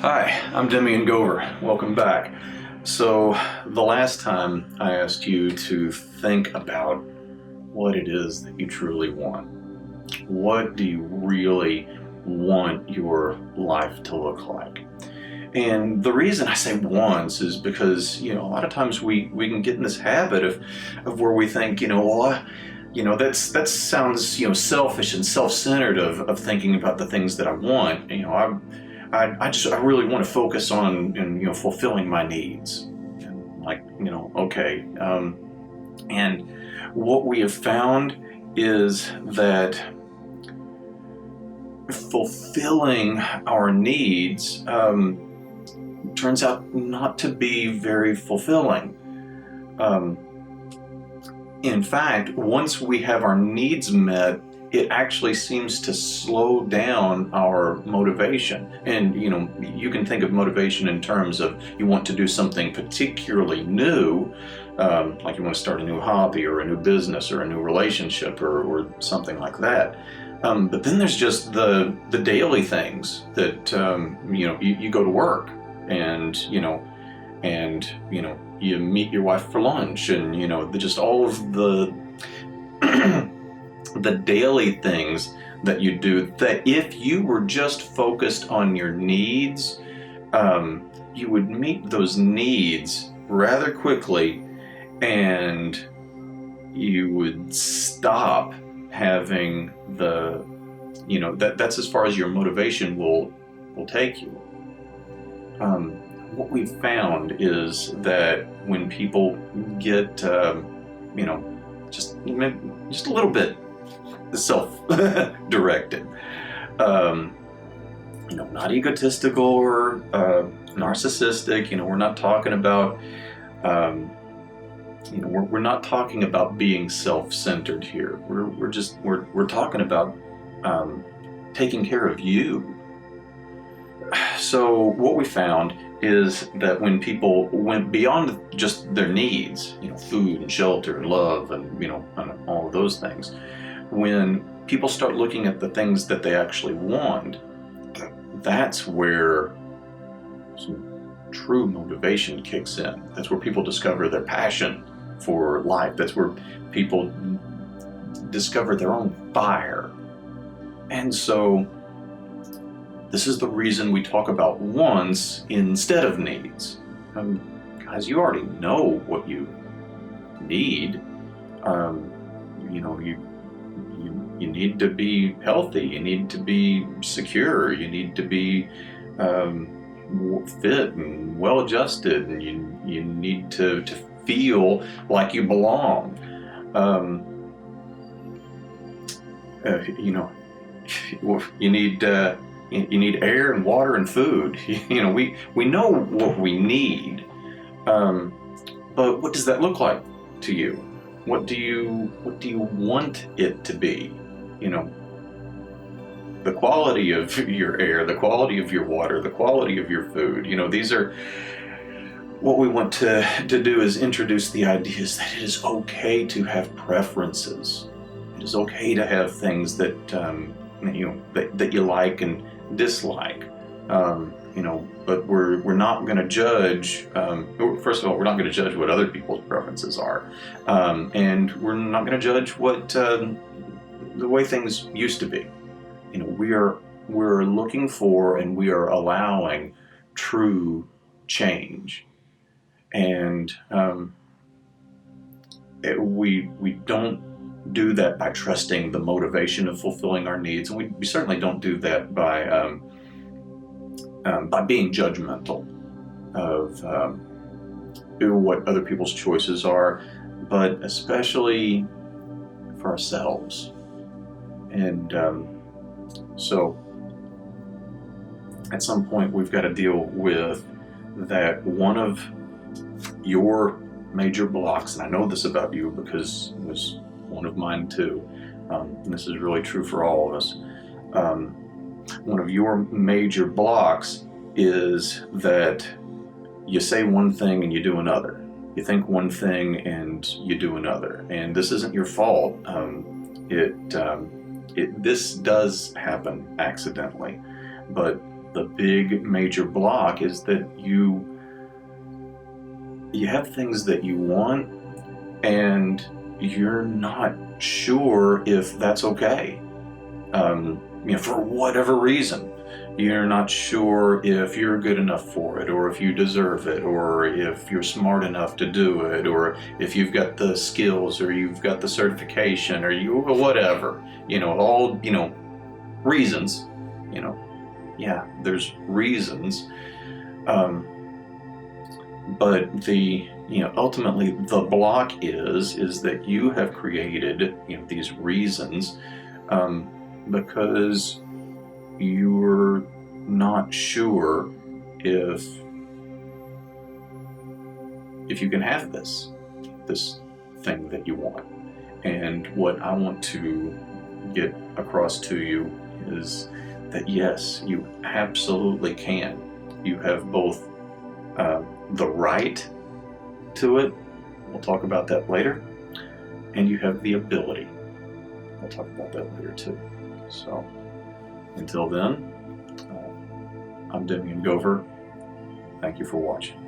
Hi, I'm Demian Gover. Welcome back. So, the last time I asked you to think about what it is that you truly want. What do you really want your life to look like? And the reason I say wants is because, a lot of times we can get in this habit of where we think, that sounds, selfish and self-centered of thinking about the things that I want. I really want to focus on fulfilling my needs. And okay. And what we have found is that fulfilling our needs turns out not to be very fulfilling. In fact, once we have our needs met, it actually seems to slow down our motivation. And you can think of motivation in terms of you want to do something particularly new, like you want to start a new hobby or a new business or a new relationship or something like that. But then there's just the daily things that you go to work and you meet your wife for lunch, and just all of the the daily things that you do, that if you were just focused on your needs, you would meet those needs rather quickly, and you would stop having that's as far as your motivation will take you. What we've found is that when people get just a little bit self-directed, not egotistical or narcissistic. We're not talking about we're not talking about being self-centered here. We're talking about taking care of you. So what we found is that when people went beyond just their needs, food and shelter and love and and all of those things, when people start looking at the things that they actually want, that's where some true motivation kicks in. That's where people discover their passion for life. That's where people discover their own fire. And so this is the reason we talk about wants instead of needs. Guys, you already know what you need. You need to be healthy. You need to be secure. You need to be fit and well-adjusted, and you need to feel like you belong. You need air and water and food. We know what we need, but what does that look like to you? What do you want it to be? The quality of your air, the quality of your water, the quality of your food. These are what we want to do, is introduce the ideas that it is okay to have preferences. It is okay to have things that that you like and dislike. But we're not going to judge. First of all, we're not going to judge what other people's preferences are, and we're not going to judge what the way things used to be. We're looking for, and we are allowing true change, and we don't do that by trusting the motivation of fulfilling our needs, and we certainly don't do that by being judgmental of what other people's choices are, but especially for ourselves. And so at some point we've got to deal with that one of your major blocks, and I know this about you because it was one of mine too, and this is really true for all of us. One of your major blocks is that you say one thing and you do another. You think one thing and you do another. And this isn't your fault. This does happen accidentally, but the big major block is that you have things that you want, and you're not sure if that's okay. For whatever reason, you're not sure if you're good enough for it, or if you deserve it, or if you're smart enough to do it, or if you've got the skills, or you've got the certification, or whatever. All reasons. Yeah, there's reasons. But ultimately the block is that you have created these reasons, because you're not sure if you can have this thing that you want. And what I want to get across to you is that yes, you absolutely can. You have both the right to it, we'll talk about that later, and you have the ability. We'll talk about that later too. So until then, I'm Demian Gover. Thank you for watching.